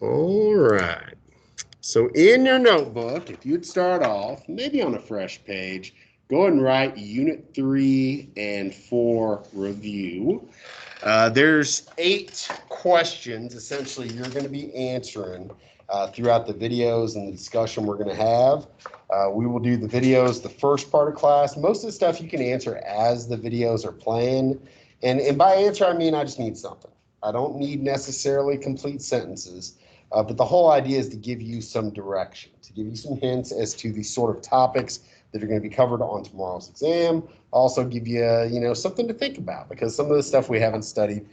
All right. So in your notebook, if you'd start off, maybe on a fresh page, go ahead and write Unit 3 and 4 review. There's 8 questions essentially you're going to be answering throughout the videos and the discussion we're going to have. We will do the videos the first part of class. Most of the stuff you can answer as the videos are playing. And by answer, I mean I just need something. I don't need necessarily complete sentences. But the whole idea is to give you some direction, to give you some hints as to the sort of topics that are going to be covered on tomorrow's exam. Also give you, something to think about because some of the stuff we haven't studied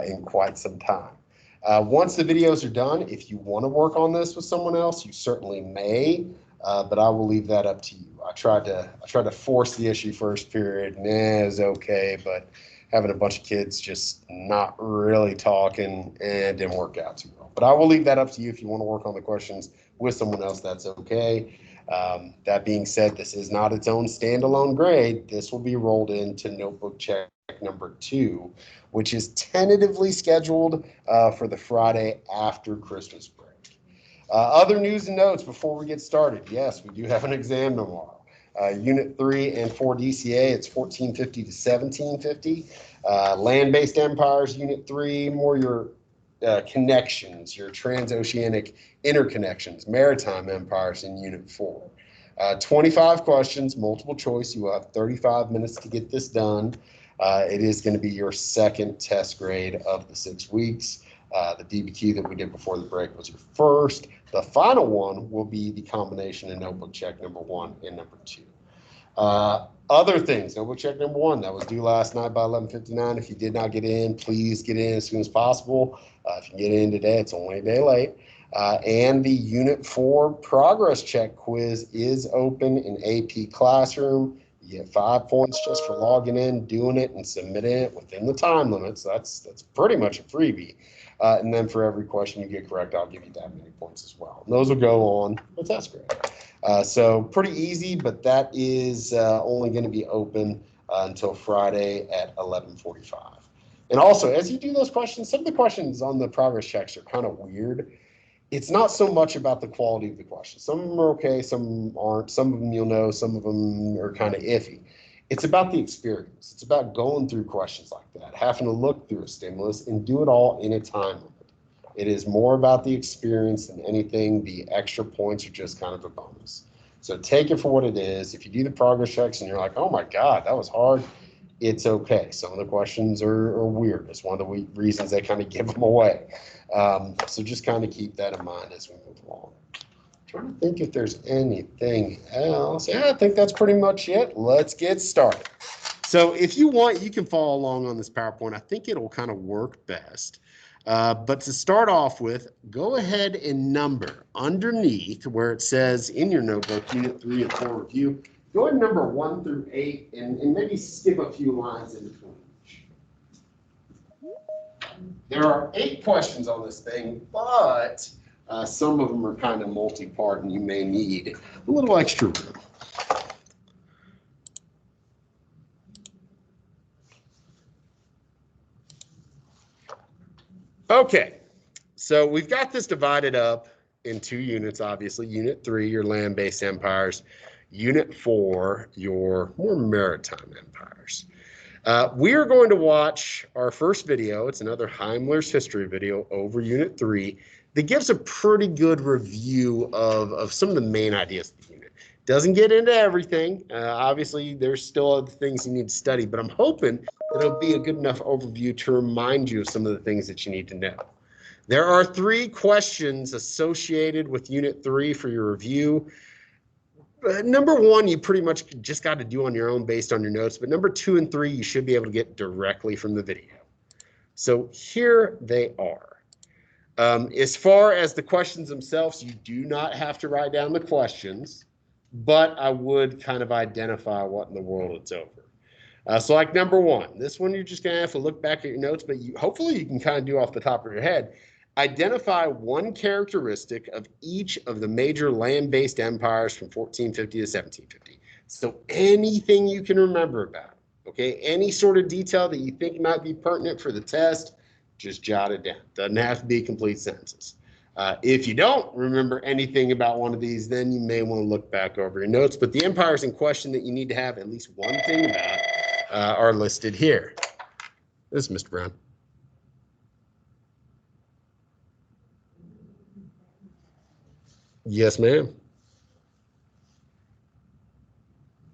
in quite some time. Once the videos are done, if you want to work on this with someone else, you certainly may, but I will leave that up to you. I tried to force the issue first period, and it was okay, but having a bunch of kids just not really talking and didn't work out too well. But I will leave that up to you. If you want to work on the questions with someone else, that's okay. That being said, this is not its own standalone grade. This will be rolled into notebook check number 2, which is tentatively scheduled for the Friday after Christmas break. Other news and notes before we get started. Yes, we do have an exam tomorrow. Unit 3 and 4 DCA, it's 1450 to 1750. Land-based empires, Unit 3, more your connections, your transoceanic interconnections, maritime empires in Unit 4. 25 questions, multiple choice. You will have 35 minutes to get this done. It is going to be your second test grade of the 6 weeks. The DBQ that we did before the break was your first. The final one will be the combination of notebook check number 1 and number 2. Other things, notebook check number 1, that was due last night by 11:59. If you did not get in, please get in as soon as possible. If you get in today, it's only a day late. And the Unit 4 progress check quiz is open in AP Classroom. You get 5 points just for logging in, doing it, and submitting it within the time limits. That's pretty much a freebie. And then for every question you get correct, I'll give you that many points as well. And those will go on the test grade. So pretty easy, but that is only going to be open until Friday at 11:45. And also, as you do those questions, some of the questions on the progress checks are kind of weird. It's not so much about the quality of the questions. Some of them are okay, some aren't. Some of them you'll know, some of them are kind of iffy. It's about the experience. It's about going through questions like that, having to look through a stimulus and do it all in a time limit. It is more about the experience than anything. The extra points are just kind of a bonus. So take it for what it is. If you do the progress checks and you're like, oh my God, that was hard, it's okay. Some of the questions are weird. It's one of the reasons they kind of give them away. So just kind of keep that in mind as we move along. Trying to think if there's anything else. Yeah, I think that's pretty much it. Let's get started. So if you want, you can follow along on this PowerPoint. I think it'll kind of work best. But to start off with, go ahead and number underneath where it says in your notebook, Unit 3 and 4 review, go ahead and number 1 through 8 and maybe skip a few lines in between. There are 8 questions on this thing, but some of them are kind of multi-part and you may need a little extra room. Okay, so we've got this divided up in 2 units, obviously. Unit 3, your land-based empires. Unit 4, your more maritime empires. We are going to watch our first video. It's another Heimler's history video over Unit 3 that gives a pretty good review of some of the main ideas of the unit. Doesn't get into everything. Obviously, there's still other things you need to study, but I'm hoping that it'll be a good enough overview to remind you of some of the things that you need to know. There are 3 questions associated with Unit 3 for your review. Number 1, you pretty much just got to do on your own based on your notes, but number 2 and 3, you should be able to get directly from the video. So here they are. As far as the questions themselves, you do not have to write down the questions, but I would kind of identify what in the world it's over. So like number 1, this one you're just going to have to look back at your notes, but hopefully you can kind of do off the top of your head. Identify one characteristic of each of the major land-based empires from 1450 to 1750. So anything you can remember about, okay? Any sort of detail that you think might be pertinent for the test, just jot it down. Doesn't have to be complete sentences. If you don't remember anything about one of these, then you may want to look back over your notes. But the empires in question that you need to have at least one thing about are listed here. This is Mr. Brown. Yes, ma'am.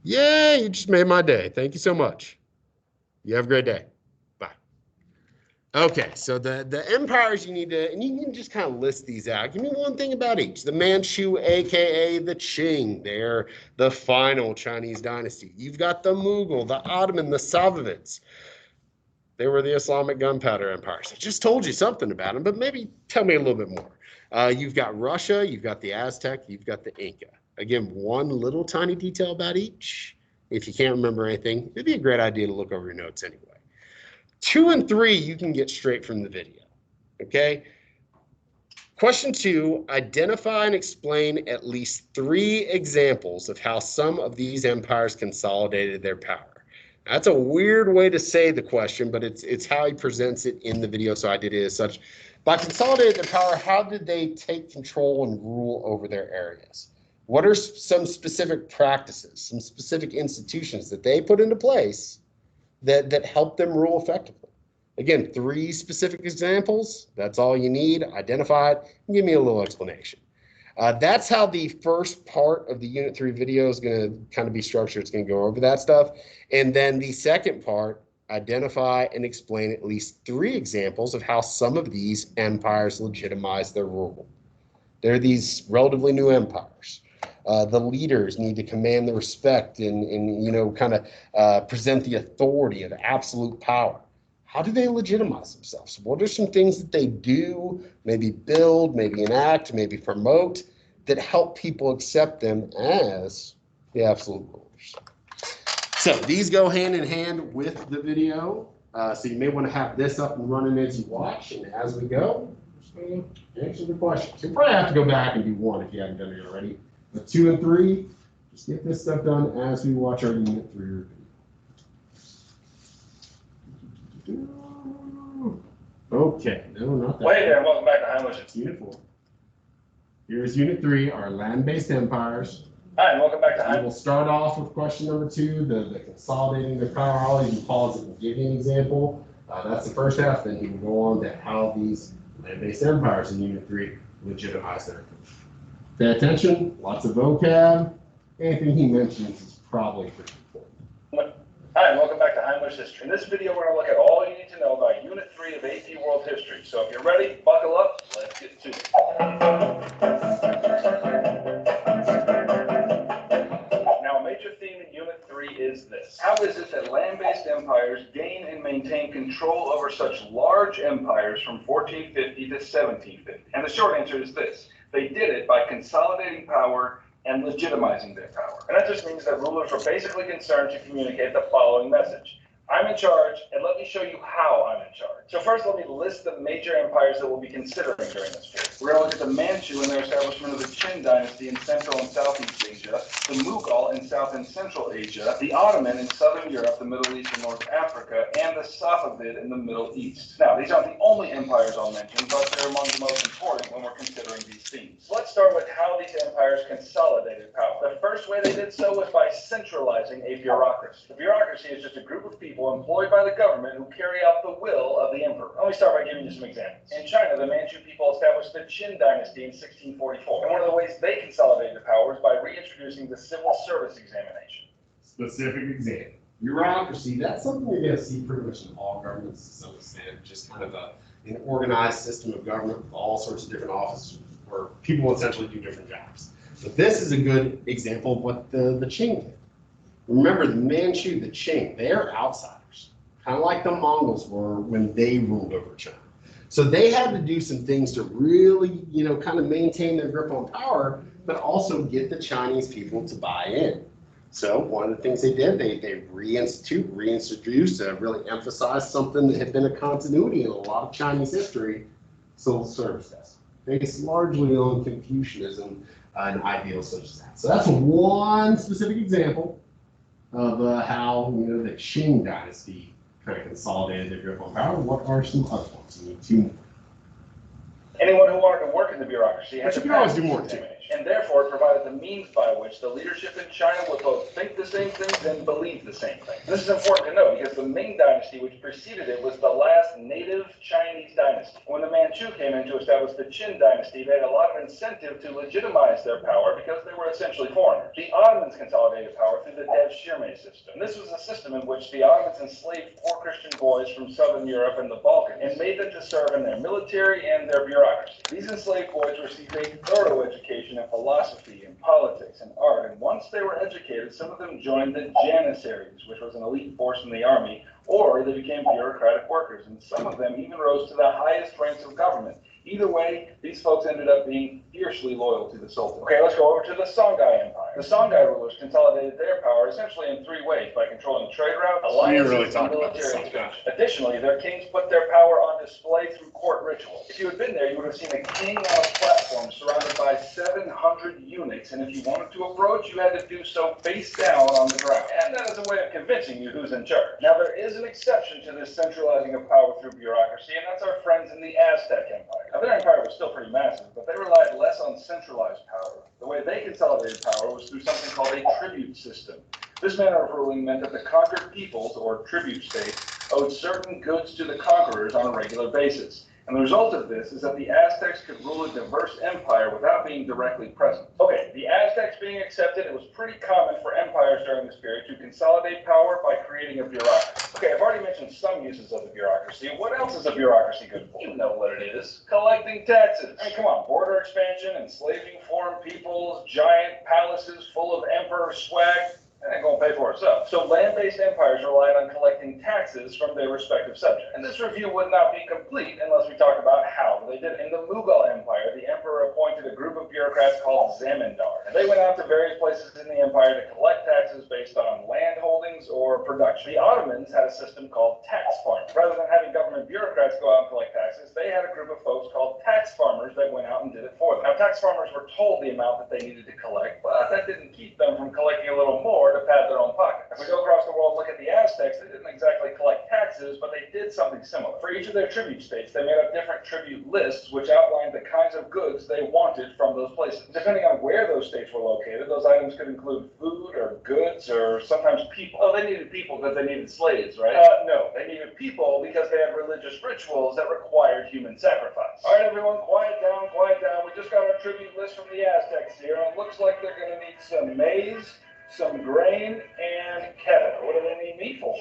Yay, you just made my day. Thank you so much. You have a great day. Bye. Okay, so the empires you need to, and you can just kind of list these out. Give me one thing about each. The Manchu, aka the Qing, they're the final Chinese dynasty. You've got the Mughal, the Ottoman, the Safavids. They were the Islamic gunpowder empires. I just told you something about them, but maybe tell me a little bit more. You've got Russia, you've got the Aztec, you've got the Inca. Again, one little tiny detail about each. If you can't remember anything, it'd be a great idea to look over your notes anyway. 2 and 3, you can get straight from the video, okay? Question 2, identify and explain at least 3 examples of how some of these empires consolidated their power. That's a weird way to say the question, but it's how he presents it in the video, so I did it as such. By consolidating their power, how did they take control and rule over their areas? What are some specific practices, some specific institutions that they put into place that help them rule effectively? Again, 3 specific examples. That's all you need. Identify it and give me a little explanation. That's how the first part of the Unit 3 video is going to kind of be structured. It's going to go over that stuff. And then the second part, identify and explain at least 3 examples of how some of these empires legitimize their rule. They're these relatively new empires. The leaders need to command the respect and you know, kind of present the authority of absolute power. How do they legitimize themselves? What are some things that they do, maybe build, maybe enact, maybe promote, that help people accept them as the absolute rulers? So these go hand in hand with the video. So you may want to have this up and running as you watch, and as we go, just going to answer the questions. You probably have to go back and do 1 if you haven't done it already. But 2 and 3, just get this stuff done as we watch our Unit 3 review. Okay, no, not that. Wait there, welcome back to Heimlich. It's Unit 4. Here's Unit 3, our land-based empires. Hi, and welcome back to We Heimlich. will start off with question number 2, the consolidating the power. I'll even pause it and give you an example. That's the first half. Then he will go on to how these land-based empires in Unit 3 legitimize their country. Pay attention, lots of vocab. Anything he mentions is probably pretty important. Hi, and welcome back to Heimlich History. In this video, we're going to look at all you need to know about Unit 3 of AP World History. So if you're ready, buckle up, let's get to it. Now, a major theme in Unit 3 is this. How is it that land-based empires gain and maintain control over such large empires from 1450 to 1750? And the short answer is this. They did it by consolidating power and legitimizing their power. And that just means that rulers were basically concerned to communicate the following message. I'm in charge, and let me show you how I'm in charge. So first, let me list the major empires that we'll be considering during this period. We're going to look at the Manchu and their establishment of the Qin dynasty in Central and Southeast Asia, the Mughal in South and Central Asia, the Ottoman in Southern Europe, the Middle East, and North Africa, and the Safavid in the Middle East. Now, these aren't the only empires I'll mention, but they're among the most important when we're considering these themes. So let's start with how these empires consolidated power. The first way they did so was by centralizing a bureaucracy. The bureaucracy is just a group of people employed by the government who carry out the will of the emperor. Let me start by giving you some examples. In China, the Manchu people established the Qin dynasty in 1644. And one of the ways they consolidated power is by reintroducing the civil service examination. Specific example. Bureaucracy, that's something you're going to see pretty much in all governments to some extent. Just kind of an organized system of government with all sorts of different offices where people essentially do different jobs. But this is a good example of what the Qing did. Remember, the Manchu, the Qing, they're outsiders, kind of like the Mongols were when they ruled over China. So they had to do some things to really, you know, kind of maintain their grip on power, but also get the Chinese people to buy in. So one of the things they did, they reintroduced, really emphasized something that had been a continuity in a lot of Chinese history, civil service desk, based largely on Confucianism and ideals such as that. So that's one specific example of how, you know, the Qing dynasty kind of consolidated their grip on power. What are some other ones? We need 2 more. Anyone who wanted to work in the bureaucracy had But you to can always pass do more this too. examination, and therefore it provided the means by which the leadership in China would both think the same things and believe the same things. This is important to know because the Ming Dynasty, which preceded it, was the last native Chinese dynasty. When the Manchu came in to establish the Qin Dynasty, they had a lot of incentive to legitimize their power because they were essentially foreigners. The Ottomans consolidated power through the Devshirme system. And this was a system in which the Ottomans enslaved poor Christian boys from southern Europe and the Balkans and made them to serve in their military and their bureaucracy. These enslaved boys received a thorough education in philosophy and politics and art, and once they were educated, some of them joined the Janissaries, which was an elite force in the army, or they became bureaucratic workers, and some of them even rose to the highest ranks of government. Either way, these folks ended up being fiercely loyal to the Sultan. Okay, let's go over to the Songhai Empire. The Songhai rulers consolidated their power essentially in three ways: by controlling trade routes, alliances, and military expansion. Additionally, their kings put their power on display through court rituals. If you had been there, you would have seen a king on a platform surrounded by 700 eunuchs, and if you wanted to approach, you had to do so face down on the ground. And that is a way of convincing you who's in charge. Now, there is an exception to this centralizing of power through bureaucracy, and that's our friends in the Aztec Empire. Now, their empire was still pretty massive, but they relied less on centralized power. The way they consolidated power was through something called a tribute system. This manner of ruling meant that the conquered peoples, or tribute states, owed certain goods to the conquerors on a regular basis. And the result of this is that the Aztecs could rule a diverse empire without being directly present. Okay, the Aztecs being accepted, it was pretty common for empires during this period to consolidate power by creating a bureaucracy. Okay, I've already mentioned some uses of the bureaucracy. What else is a bureaucracy good for? You know what it is. Collecting taxes. I mean, come on, border expansion, enslaving foreign peoples, giant palaces full of emperor swag. That ain't gonna pay for itself. So land-based empires relied on collecting taxes from their respective subjects. And this review would not be complete unless we talk about how they did it. In the Mughal Empire, the emperor appointed a group of bureaucrats called zamindar. And they went out to various places in the empire to collect taxes based on land holdings or production. The Ottomans had a system called tax farming. Rather than having government bureaucrats go out and collect taxes, they had a group of folks called tax farmers that went out and did it for them. Now, tax farmers were told the amount that they needed to collect, but that didn't keep them from collecting a little more to pad their own pocket. If we go across the world and look at the Aztecs, they didn't exactly collect taxes, but they did something similar. For each of their tribute states, they made up different tribute lists, which outlined the kinds of goods they wanted from those places. Depending on where those states were located, those items could include food or goods or sometimes people. Oh, they needed people because they needed slaves, right? No, they needed people because they had religious rituals that required human sacrifice. All right, everyone, quiet down, quiet down. We just got our tribute list from the Aztecs here, and it looks like they're going to need some maize, some grain, and cattle. What do they need meat for?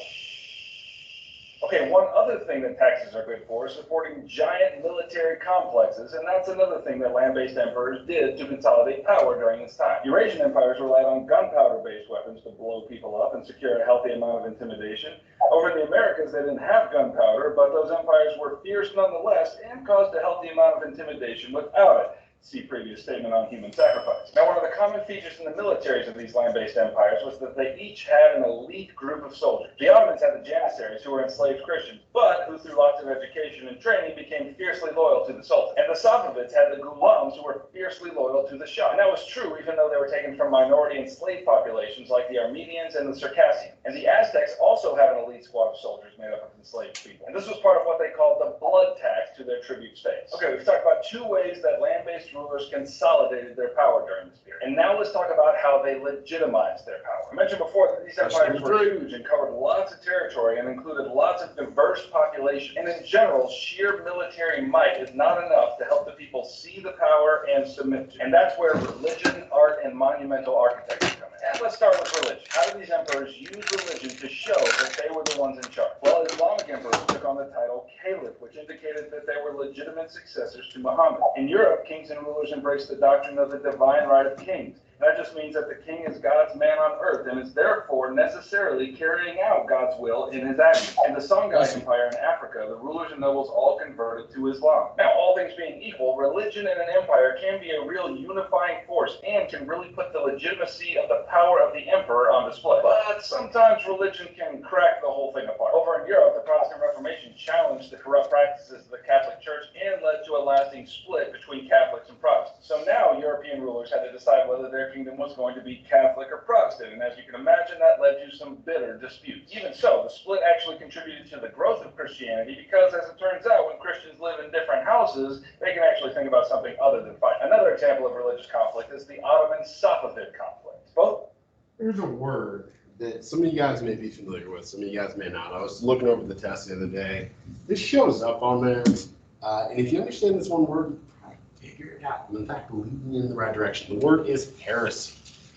Okay, one other thing that taxes are good for is supporting giant military complexes, and that's another thing that land-based emperors did to consolidate power during this time. Eurasian empires relied on gunpowder-based weapons to blow people up and secure a healthy amount of intimidation. Over in the Americas, they didn't have gunpowder, but those empires were fierce nonetheless and caused a healthy amount of intimidation without it. See previous statement on human sacrifice. Now, one of the common features in the militaries of these land-based empires was that they each had an elite group of soldiers. The Ottomans had the Janissaries, who were enslaved Christians, but who through lots of education and training became fiercely loyal to the Sultan. And the Safavids had the Ghulams, who were fiercely loyal to the Shah. And that was true even though they were taken from minority enslaved populations like the Armenians and the Circassians. And the Aztecs also had an elite squad of soldiers made up of enslaved people. And this was part of what they called the blood tax to their tribute states. Okay, we've talked about two ways that land-based rulers consolidated their power during this period. And now let's talk about how they legitimized their power. I mentioned before that these empires were huge and covered lots of territory and included lots of diverse population. And in general, sheer military might is not enough to help the people see the power and submit to. And that's where religion, art, and monumental architecture come in. And let's start with religion. How did these emperors use religion to show that they were the ones in charge? Well, Islamic emperors took on the title caliph, which indicated that they were legitimate successors to Muhammad. In Europe, kings and rulers embraced the doctrine of the divine right of kings. That just means that the king is God's man on earth and is therefore necessarily carrying out God's will in his actions. In the Songhai Empire in Africa, the rulers and nobles all converted to Islam. Now, all things being equal, religion in an empire can be a real unifying force and can really put the legitimacy of the power of the emperor on display. But sometimes religion can crack the whole thing apart. Over in Europe, the Protestant Reformation challenged the corrupt practices of the Catholic Church and led to a lasting split between Catholics and Protestants. So now European rulers had to decide whether their kingdom was going to be Catholic or Protestant, and as you can imagine, that led to some bitter disputes. Even so, the split actually contributed to the growth of Christianity because, as it turns out, when Christians live in different houses, they can actually think about something other than fight. Another example of religious conflict is the Ottoman-Safavid conflict. There's a word that some of you guys may be familiar with, some of you guys may not. I was looking over the test the other day. This shows up on there, and if you understand this one word, you probably figure it out. And in fact, leading you in the right direction. The word is heresy,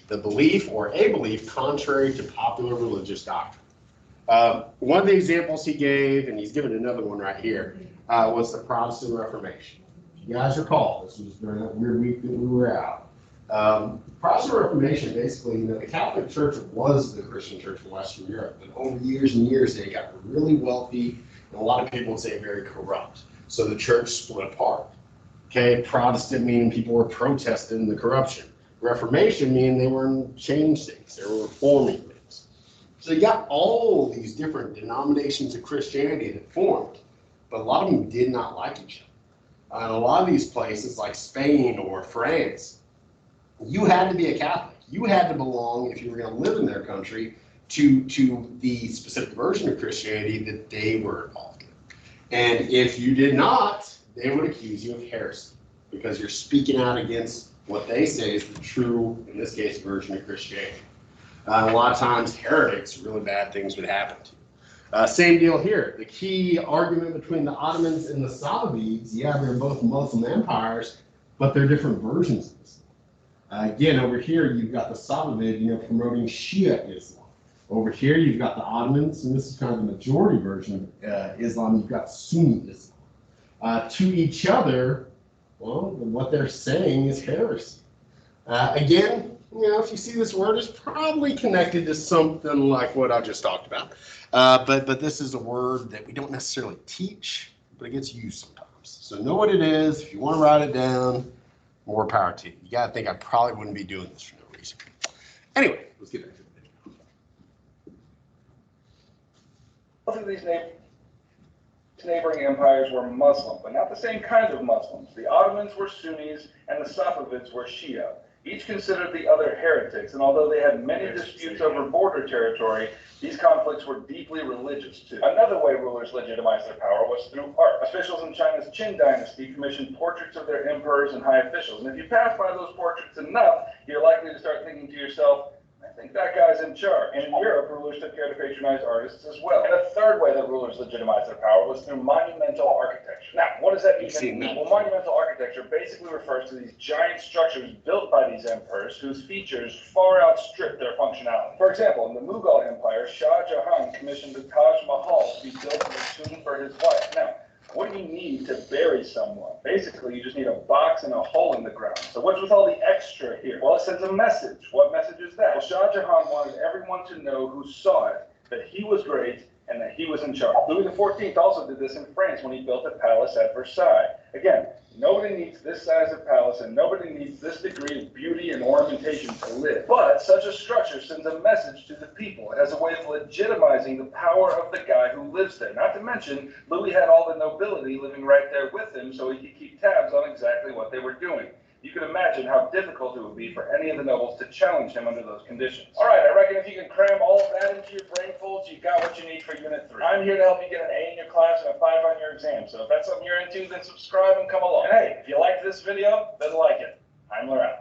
the belief or a belief contrary to popular religious doctrine. One of the examples he gave, and he's given another one right here, was the Protestant Reformation. If you guys recall, this was during that weird week that we were out. Protestant Reformation, basically, the Catholic Church was the Christian church in Western Europe, but over years and years, they got really wealthy, and a lot of people would say very corrupt. So the church split apart. Okay, Protestant meaning people were protesting the corruption. Reformation meaning they were changing things, they were reforming things. So you got all these different denominations of Christianity that formed, but a lot of them did not like each other. And a lot of these places, like Spain or France, you had to be a Catholic. You had to belong, if you were going to live in their country, to the specific version of Christianity that they were involved in. And if you did not, they would accuse you of heresy because you're speaking out against what they say is the true, in this case, version of Christianity. A lot of times, heretics, really bad things would happen to. Same deal here. The key argument between the Ottomans and the Safavids, yeah, they're both Muslim empires, but they're different versions of this. Again, over here, you've got the Safavid, promoting Shia Islam. Over here, you've got the Ottomans, and this is kind of the majority version of Islam. You've got Sunni Islam. To each other, well, what they're saying is heresy. Again, if you see this word, it's probably connected to something like what I just talked about. But this is a word that we don't necessarily teach, but it gets used sometimes. So know what it is. If you want to write it down, more power to you. You got to think I probably wouldn't be doing this for no reason. Anyway, let's get back to the video. Both of these neighboring empires were Muslim, but not the same kind of Muslims. The Ottomans were Sunnis and the Safavids were Shia. Each considered the other heretics, and although they had many disputes over border territory, these conflicts were deeply religious too. Another way rulers legitimized their power was through art. Officials in China's Qing dynasty commissioned portraits of their emperors and high officials, and if you pass by those portraits enough, you're likely to start thinking to yourself, I think that guy's in charge. And in Europe, rulers took care to patronize artists as well. And a third way that rulers legitimized their power was through monumental architecture. Now, what does that even mean? Well, monumental architecture basically refers to these giant structures built by these emperors whose features far outstrip their functionality. For example, in the Mughal Empire, Shah Jahan commissioned the Taj Mahal to be built as a tomb for his wife. Now, what do you need to bury someone? Basically, you just need a box and a hole in the ground. So what's with all the extra here? Well, it sends a message. What message is that? Well, Shah Jahan wanted everyone to know who saw it that he was great and that he was in charge. Louis XIV also did this in France when he built a palace at Versailles. Again, nobody needs this size of palace and nobody needs this degree of beauty and ornamentation to live. But such a structure sends a message to the people. It has a way of legitimizing the power of the guy who lives there. Not to mention, Louis had all the nobility living right there with him so he could keep tabs on exactly what they were doing. You can imagine how difficult it would be for any of the nobles to challenge him under those conditions. All right, I reckon if you can cram all of that into your brain folds, you got what you need for Unit 3. I'm here to help you get an A in your class and a 5 on your exam. So if that's something you're into, then subscribe and come along. And hey, if you liked this video, then like it. I'm Loren.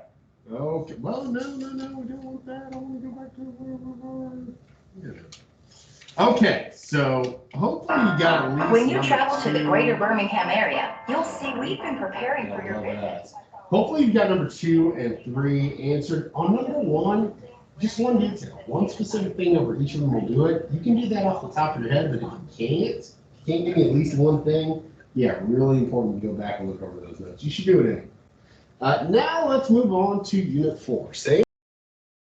Okay, well, no, we don't want that. I want to go back to where we were. Okay, so hopefully you got at least when you travel to the greater Birmingham area, you'll see we've been preparing for your visit. Hopefully you got number 2 and 3 answered. On number 1, just one detail, one specific thing over each of them will do it. You can do that off the top of your head, but if you can't give me at least one thing, yeah, really important to go back and look over those notes. You should do it anyway. Now let's move on to Unit 4. Same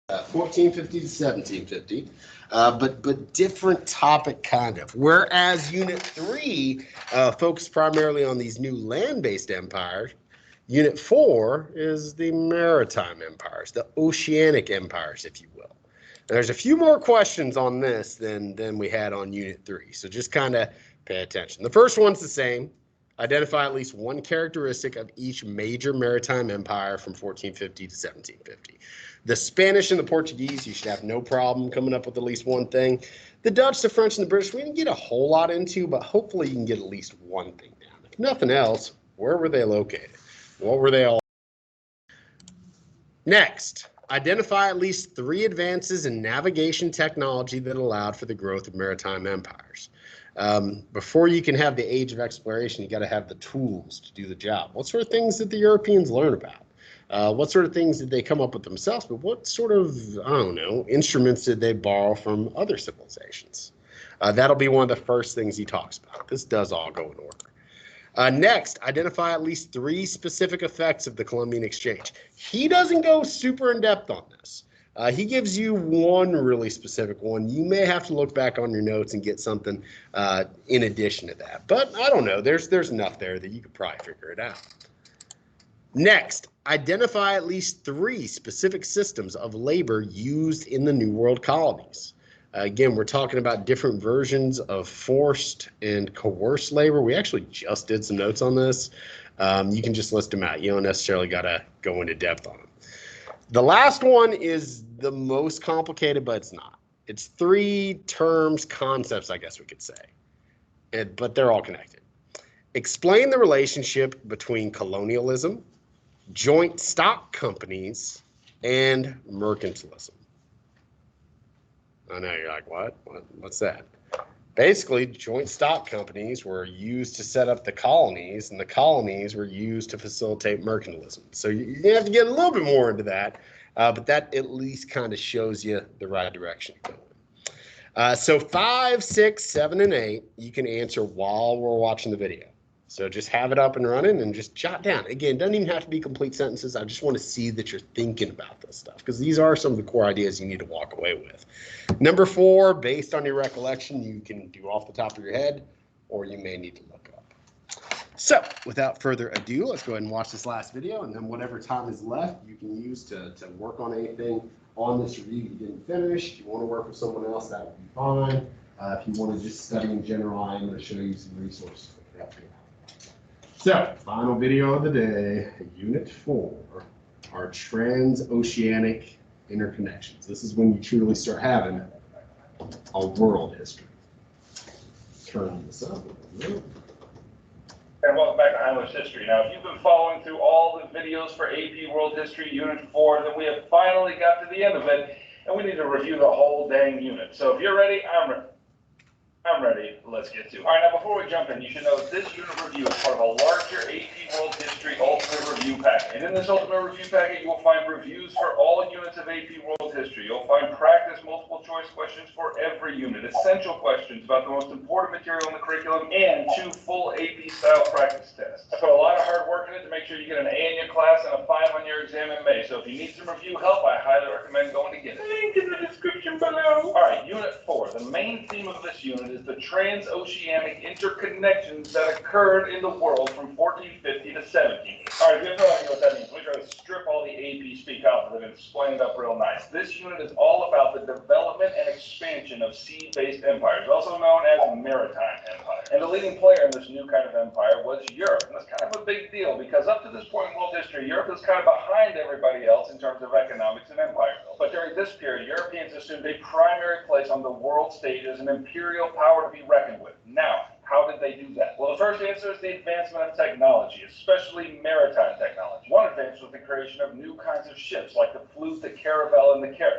1450 to 1750, but different topic kind of. Whereas Unit 3 focused primarily on these new land-based empires, Unit 4 is the maritime empires, the oceanic empires, if you will. There's a few more questions on this than we had on Unit 3, so just kind of pay attention. The first one's the same. Identify at least one characteristic of each major maritime empire from 1450 to 1750. The Spanish and the Portuguese, you should have no problem coming up with at least one thing. The Dutch, the French, and the British, we didn't get a whole lot into, but hopefully you can get at least one thing down. If nothing else, where were they located? What were they all? Next, identify at least 3 advances in navigation technology that allowed for the growth of maritime empires. Before you can have the age of exploration, you got to have the tools to do the job. What sort of things did the Europeans learn about? What sort of things did they come up with themselves? But what sort of, I don't know, instruments did they borrow from other civilizations? That'll be one of the first things he talks about. This does all go in order. Next, identify at least 3 specific effects of the Columbian Exchange. He doesn't go super in depth on this. He gives you one really specific one. You may have to look back on your notes and get something in addition to that. But I don't know. There's enough there that you could probably figure it out. Next, identify at least 3 specific systems of labor used in the New World colonies. Again, we're talking about different versions of forced and coerced labor. We actually just did some notes on this. You can just list them out. You don't necessarily got to go into depth on them. The last one is the most complicated, but it's not. It's 3 terms, concepts, I guess we could say, but they're all connected. Explain the relationship between colonialism, joint stock companies, and mercantilism. I know you're like, what? What's that? Basically, joint stock companies were used to set up the colonies, and the colonies were used to facilitate mercantilism. So you have to get a little bit more into that, but that at least kind of shows you the right direction to go in. So 5, 6, 7, and 8, you can answer while we're watching the video. So just have it up and running and just jot down. Again, it doesn't even have to be complete sentences. I just want to see that you're thinking about this stuff because these are some of the core ideas you need to walk away with. Number 4, based on your recollection, you can do off the top of your head or you may need to look up. So without further ado, let's go ahead and watch this last video, and then whatever time is left, you can use to work on anything on this review you didn't finish. If you want to work with someone else, that would be fine. If you want to just study in general, I'm going to show you some resources to help you out. So, final video of the day, Unit 4, are transoceanic interconnections. This is when you truly start having a world history. Turn this up. And welcome back to Heimlich History. Now, if you've been following through all the videos for AP World History Unit 4, then we have finally got to the end of it, and we need to review the whole dang unit. So if you're ready, I'm ready. I'm ready. Let's get to it. All right, now before we jump in, you should know that this unit review is part of a larger AP World History Ultimate Review Packet. And in this Ultimate Review Packet, you will find reviews for all units of AP World History. You'll find practice multiple choice questions for every unit, essential questions about the most important material in the curriculum, and 2 full AP style practice tests. I put a lot of hard work in it to make sure you get an A in your class and a 5 on your exam in May. So if you need some review help, I highly recommend going to get it. Link in the description below. All right, Unit 4. The main theme of this unit is the transoceanic interconnections that occurred in the world from 1450 to 17. All right, if you have no idea what that means, we try to strip all the AP speak out of it and explain it up real nice. This unit is all about the development and expansion of sea-based empires, also known as maritime empires. And the leading player in this new kind of empire was Europe. And that's kind of a big deal because up to this point in world history, Europe is kind of behind everybody else in terms of economics and empire building. But during this period, Europeans assumed a primary place on the world stage as an imperial power to be reckoned with. Now, how did they do that? Well, the first answer is the advancement of technology, especially maritime technology. One advance was the creation of new kinds of ships, like the flute, the caravel, and the carrack.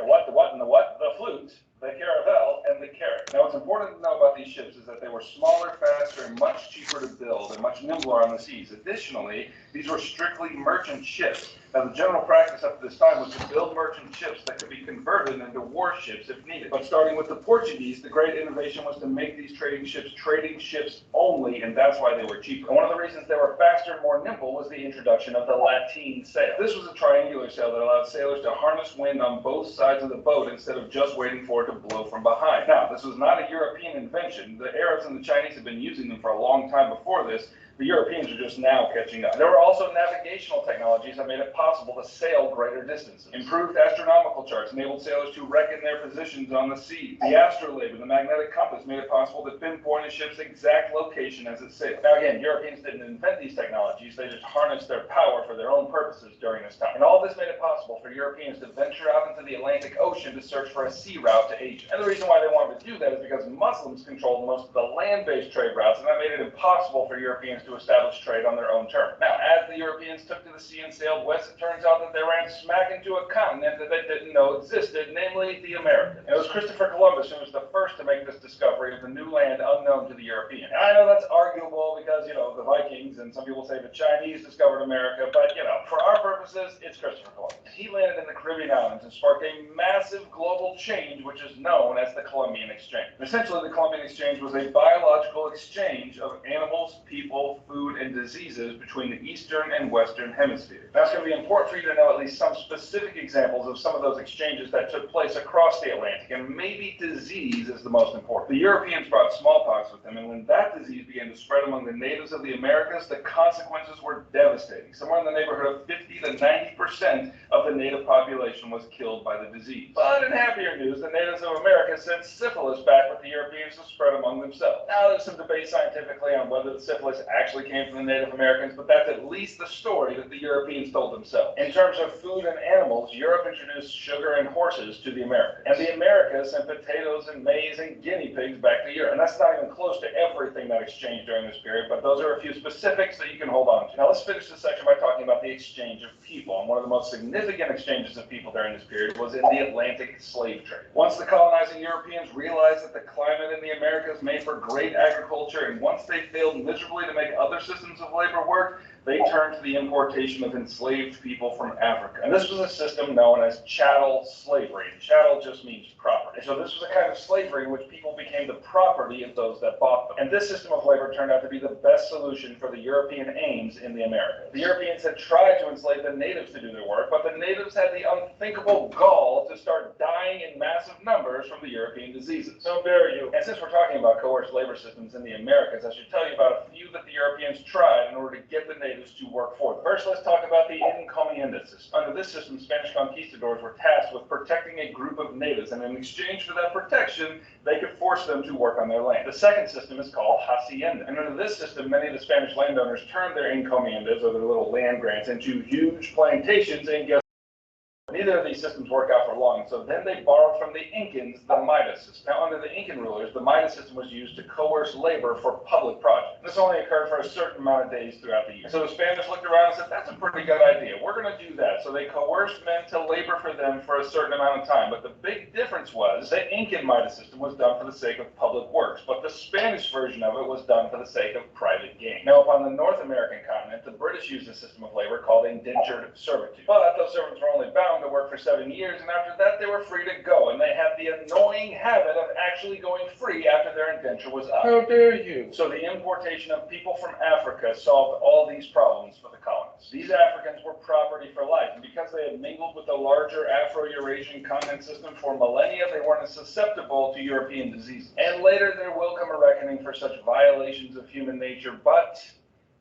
The flute, the caravel, and the carrack. Now, what's important to know about these ships is that they were smaller, faster, and much cheaper to build, and much nimbler on the seas. Additionally, these were strictly merchant ships. Now, the general practice up to this time was to build merchant ships that could be converted into warships if needed. But starting with the Portuguese, the great innovation was to make these trading ships only, and that's why they were cheaper. And one of the reasons they were faster and more nimble was the introduction of the lateen sail. This was a triangular sail that allowed sailors to harness wind on both sides of the boat instead of just waiting for it to blow from behind. Now, this was not a European invention. The Arabs and the Chinese had been using them for a long time before this, The Europeans are just now catching up. There were also navigational technologies that made it possible to sail greater distances. Improved astronomical charts enabled sailors to reckon their positions on the sea. The astrolabe and the magnetic compass made it possible to pinpoint a ship's exact location as it sailed. Now again, Europeans didn't invent these technologies, they just harnessed their power for their own purposes during this time. And all this made it possible for Europeans to venture out into the Atlantic Ocean to search for a sea route to Asia. And the reason why they wanted to do that is because Muslims controlled most of the land-based trade routes, and that made it impossible for Europeans to establish trade on their own terms. Now, as the Europeans took to the sea and sailed west, it turns out that they ran smack into a continent that they didn't know existed, namely the Americas. And it was Christopher Columbus who was the first to make this discovery of the new land unknown to the European. And I know that's arguable because, the Vikings, and some people say the Chinese discovered America, but, for our purposes, it's Christopher Columbus. He landed in the Caribbean islands and sparked a massive global change, which is known as the Columbian Exchange. Essentially, the Columbian Exchange was a biological exchange of animals, people, food, and diseases between the eastern and western hemispheres. Now, it's going to be important for you to know at least some specific examples of some of those exchanges that took place across the Atlantic, and maybe disease is the most important. The Europeans brought smallpox with them, and when that disease began to spread among the natives of the Americas, the consequences were devastating. Somewhere in the neighborhood of 50 to 90% of the native population was killed by the disease. But in happier news, the natives of America sent syphilis back with the Europeans to spread among themselves. Now, there's some debate scientifically on whether the syphilis actually came from the Native Americans, but that's at least the story that the Europeans told themselves. In terms of food and animals, Europe introduced sugar and horses to the Americas. And the Americas sent potatoes and maize and guinea pigs back to Europe. And that's not even close to everything that exchanged during this period, but those are a few specifics that you can hold on to. Now, let's finish this section by talking about the exchange of people. And one of the most significant exchanges of people during this period was in the Atlantic slave trade. Once the colonizing Europeans realized that the climate in the Americas made for great agriculture, and once they failed miserably to make other systems of labor work, they turned to the importation of enslaved people from Africa. And this was a system known as chattel slavery. And chattel just means property. So this was a kind of slavery in which people became the property of those that bought them. And this system of labor turned out to be the best solution for the European aims in the Americas. The Europeans had tried to enslave the natives to do their work, but the natives had the unthinkable gall to start dying in massive numbers from the European diseases. So dare you. And since we're talking about coerced labor systems in the Americas, I should tell you about a few that the Europeans tried in order to get the natives to work for them. First, let's talk about the encomienda system. Under this system, Spanish conquistadors were tasked with protecting a group of natives, and in exchange for that protection, they could force them to work on their land. The second system is called hacienda. And under this system, many of the Spanish landowners turned their encomiendas, or their little land grants, into huge plantations, and guess neither of these systems worked out for long, so then they borrowed from the Incans the Midas system. Now, under the Incan rulers, the Midas system was used to coerce labor for public projects. This only occurred for a certain amount of days throughout the year. So the Spanish looked around and said, that's a pretty good idea. We're going to do that. So they coerced men to labor for them for a certain amount of time. But the big difference was the Incan Midas system was done for the sake of public works, but the Spanish version of it was done for the sake of private gain. Now, upon the North American continent, the British used a system of labor called indentured servitude. But those servants were only bound to work for 7 years, and after that they were free to go, and they had the annoying habit of actually going free after their indenture was up. How dare you? So the importation of people from Africa solved all these problems for the colonists. These Africans were property for life, and because they had mingled with the larger Afro-Eurasian continent system for millennia, they weren't as susceptible to European diseases. And later there will come a reckoning for such violations of human nature, but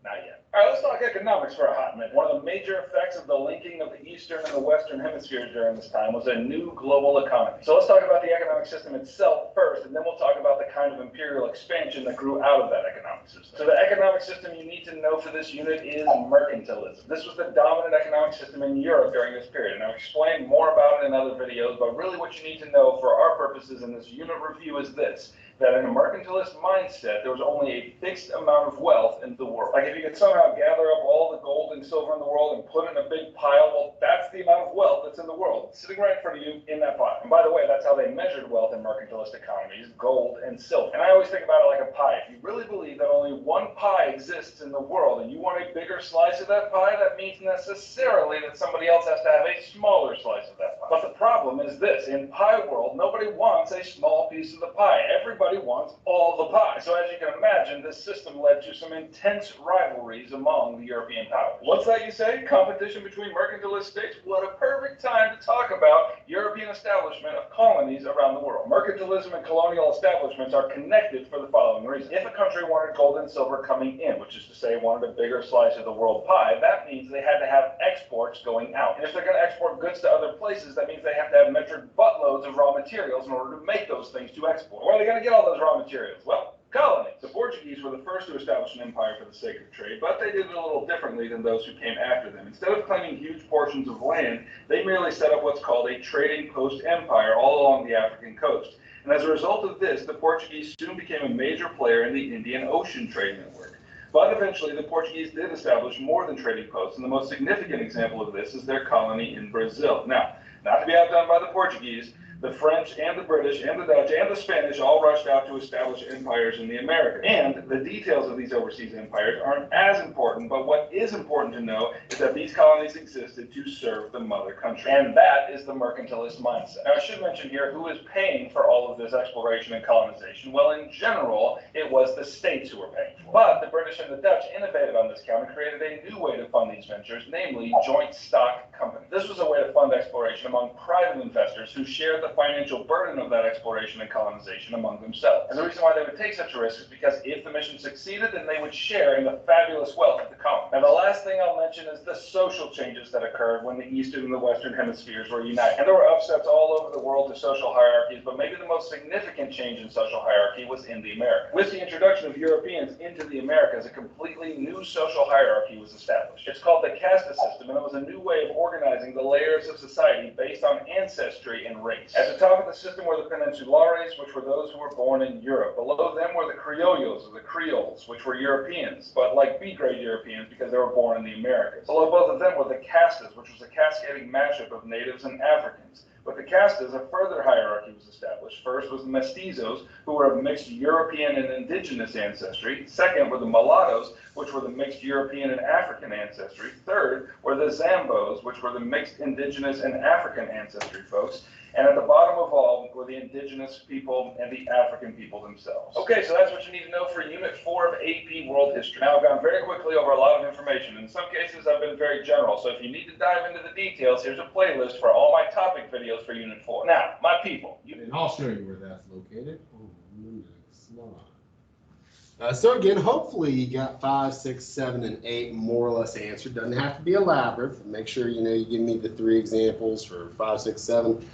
not yet. All right, let's talk economics for a hot minute. One of the major effects of the linking of the eastern and the western hemispheres during this time was a new global economy. So let's talk about the economic system itself first, and then we'll talk about the kind of imperial expansion that grew out of that economic system. So the economic system you need to know for this unit is mercantilism. This was the dominant economic system in Europe during this period, and I'll explain more about it in other videos, but really what you need to know for our purposes in this unit review is this: that in a mercantilist mindset, there was only a fixed amount of wealth in the world. Like if you could somehow gather up all the gold and silver in the world and put it in a big pile, well, that's the amount of wealth that's in the world, sitting right in front of you in that pile. And by the way, that's how they measured wealth in mercantilist economies: gold and silver. And I always think about it like a pie. If you really believe that only one pie exists in the world and you want a bigger slice of that pie, that means necessarily that somebody else has to have a smaller slice of that pie. But the problem is this, in pie world, nobody wants a small piece of the pie. Everybody wants all the pie. So as you can imagine, this system led to some intense rivalries among the European powers. What's that you say? Competition between mercantilist states? What a perfect time to talk about European establishment of colonies around the world. Mercantilism and colonial establishments are connected for the following reason. If a country wanted gold and silver coming in, which is to say wanted a bigger slice of the world pie, that means they had to have exports going out. And if they're going to export goods to other places, that means they have to have metric buttloads of raw materials in order to make those things to export. Where are they going to get all those raw materials? Well, colonies. The Portuguese were the first to establish an empire for the sake of trade, but they did it a little differently than those who came after them. Instead of claiming huge portions of land, they merely set up what's called a trading post empire all along the African coast. And as a result of this, the Portuguese soon became a major player in the Indian Ocean trade network. But eventually, the Portuguese did establish more than trading posts, and the most significant example of this is their colony in Brazil. Now, not to be outdone by the Portuguese, the French and the British and the Dutch and the Spanish all rushed out to establish empires in the Americas. And the details of these overseas empires aren't as important, but what is important to know is that these colonies existed to serve the mother country. And that is the mercantilist mindset. Now, I should mention here who is paying for all of this exploration and colonization. Well, in general, it was the states who were paying for it. But the British and the Dutch innovated on this count and created a new way to fund these ventures, namely joint stock companies. This was a way to fund exploration among private investors who shared the financial burden of that exploration and colonization among themselves. And the reason why they would take such a risk is because if the mission succeeded, then they would share in the fabulous wealth of the colony. And the last thing I'll mention is the social changes that occurred when the Eastern and the Western hemispheres were united. And there were upsets all over the world to social hierarchies, but maybe the most significant change in social hierarchy was in the Americas. With the introduction of Europeans into the Americas, a completely new social hierarchy was established. It's called the casta system, and it was a new way of organizing the layers of society based on ancestry and race. At the top of the system were the peninsulares, which were those who were born in Europe. Below them were the criollos, or the Creoles, which were Europeans, but like B-grade Europeans because they were born in the Americas. Below both of them were the castas, which was a cascading mashup of natives and Africans. With the castas, a further hierarchy was established. First was the mestizos, who were of mixed European and indigenous ancestry. Second were the mulattoes, which were the mixed European and African ancestry. Third were the zambos, which were the mixed indigenous and African ancestry folks. And at the bottom of all were the indigenous people and the African people themselves. Okay, so that's what you need to know for Unit 4 of AP World History. Now, I've gone very quickly over a lot of information. In some cases, I've been very general. So if you need to dive into the details, here's a playlist for all my topic videos for Unit 4. Now, my people. And I'll show you where that's located on the next slide. So again, hopefully you got 5, 6, 7, and 8 more or less answered. Doesn't have to be elaborate. Make sure you give me the 3 examples for 5, 6, 7.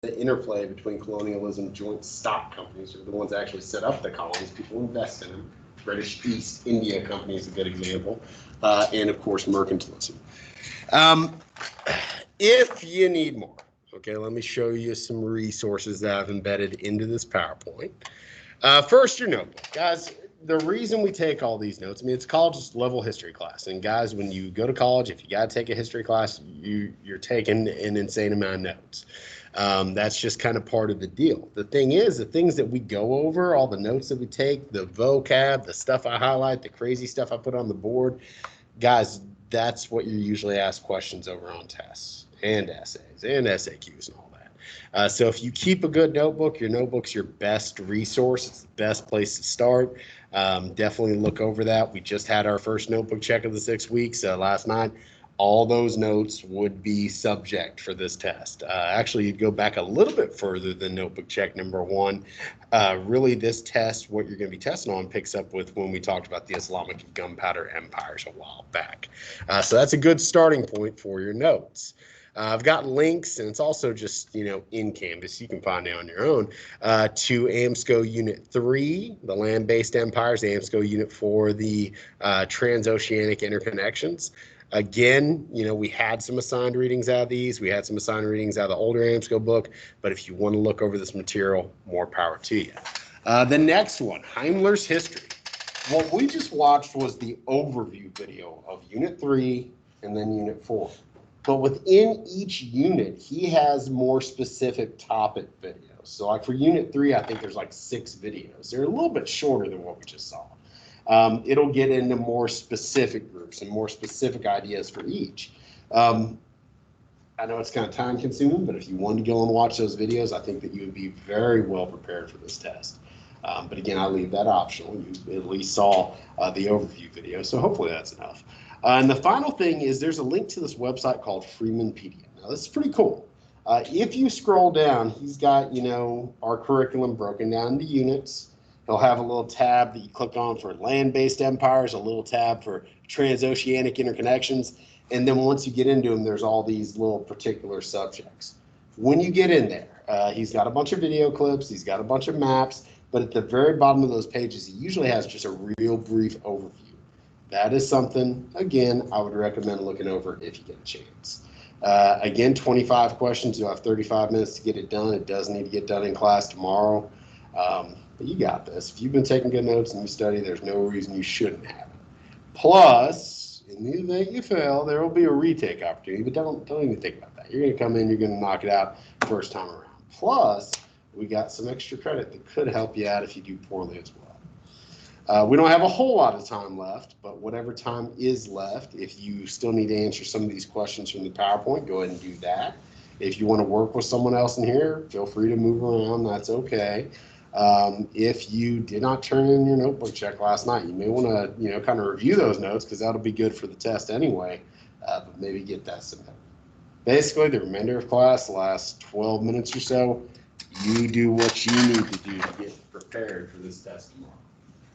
The interplay between colonialism, joint stock companies are the ones that actually set up the colonies. People invest in them. British East India Company is a good example. And of course, mercantilism. If you need more, okay, let me show you some resources that I've embedded into this PowerPoint. First, your notebook. Guys, the reason we take all these notes, I mean, it's college level history class. And guys, when you go to college, if you got to take a history class, you're taking an insane amount of notes. That's just kind of part of the deal. The thing is, the things that we go over, all the notes that we take, the vocab, the stuff I highlight, the crazy stuff I put on the board, guys, that's what you usually ask questions over on tests and essays and SAQs and all that. So if you keep a good notebook, your notebook's your best resource. It's the best place to start. Definitely look over that. We just had our first notebook check of the 6 weeks last night. All those notes would be subject for this test. Actually, you'd go back a little bit further than notebook check number 1. Really, this test, what you're going to be testing on, picks up with when we talked about the Islamic and gunpowder empires a while back. So that's a good starting point for your notes. I've got links, and it's also just, in Canvas, you can find it on your own, to AMSCO Unit 3, the land-based empires, AMSCO Unit 4, the transoceanic interconnections. Again, we had some assigned readings out of these. We had some assigned readings out of the older AMSCO book, but if you want to look over this material, more power to you. The next one, Heimler's History. What we just watched was the overview video of Unit 3 and then Unit 4. But within each unit, he has more specific topic videos. So like for Unit 3, I think there's like 6 videos. They're a little bit shorter than what we just saw. It'll get into more specific groups and more specific ideas for each. I I know it's kind of time consuming, but if you wanted to go and watch those videos, I think that you would be very well prepared for this test. But again, I leave that optional. You at least saw the overview video, so hopefully that's enough. And the final thing is there's a link to this website called Freemanpedia. Now, this is pretty cool. If you scroll down, he's got, our curriculum broken down into units. He'll have a little tab that you click on for land-based empires, a little tab for transoceanic interconnections. And then once you get into them, there's all these little particular subjects. When you get in there, he's got a bunch of video clips, he's got a bunch of maps, but at the very bottom of those pages, he usually has just a real brief overview. That is something, again, I would recommend looking over if you get a chance. Again, 25 questions, you'll have 35 minutes to get it done. It does need to get done in class tomorrow, but you got this. If you've been taking good notes and you study, there's no reason you shouldn't have it. Plus, in the event you fail, there will be a retake opportunity, but don't even think about that. You're going to come in, you're going to knock it out first time around. Plus, we got some extra credit that could help you out if you do poorly as well. We don't have a whole lot of time left, but whatever time is left, if you still need to answer some of these questions from the PowerPoint, go ahead and do that. If you want to work with someone else in here, feel free to move around. That's okay. If you did not turn in your notebook check last night, you may want to, kind of review those notes because that'll be good for the test anyway, but maybe get that submitted. Basically, the remainder of class, the last 12 minutes or so, you do what you need to do to get prepared for this test tomorrow.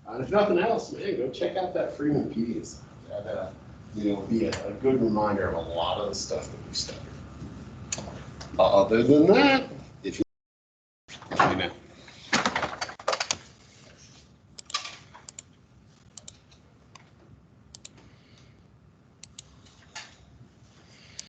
And if nothing else, man, go check out that Freemanpedia site. That will be a good reminder of a lot of the stuff that we studied. Other than that,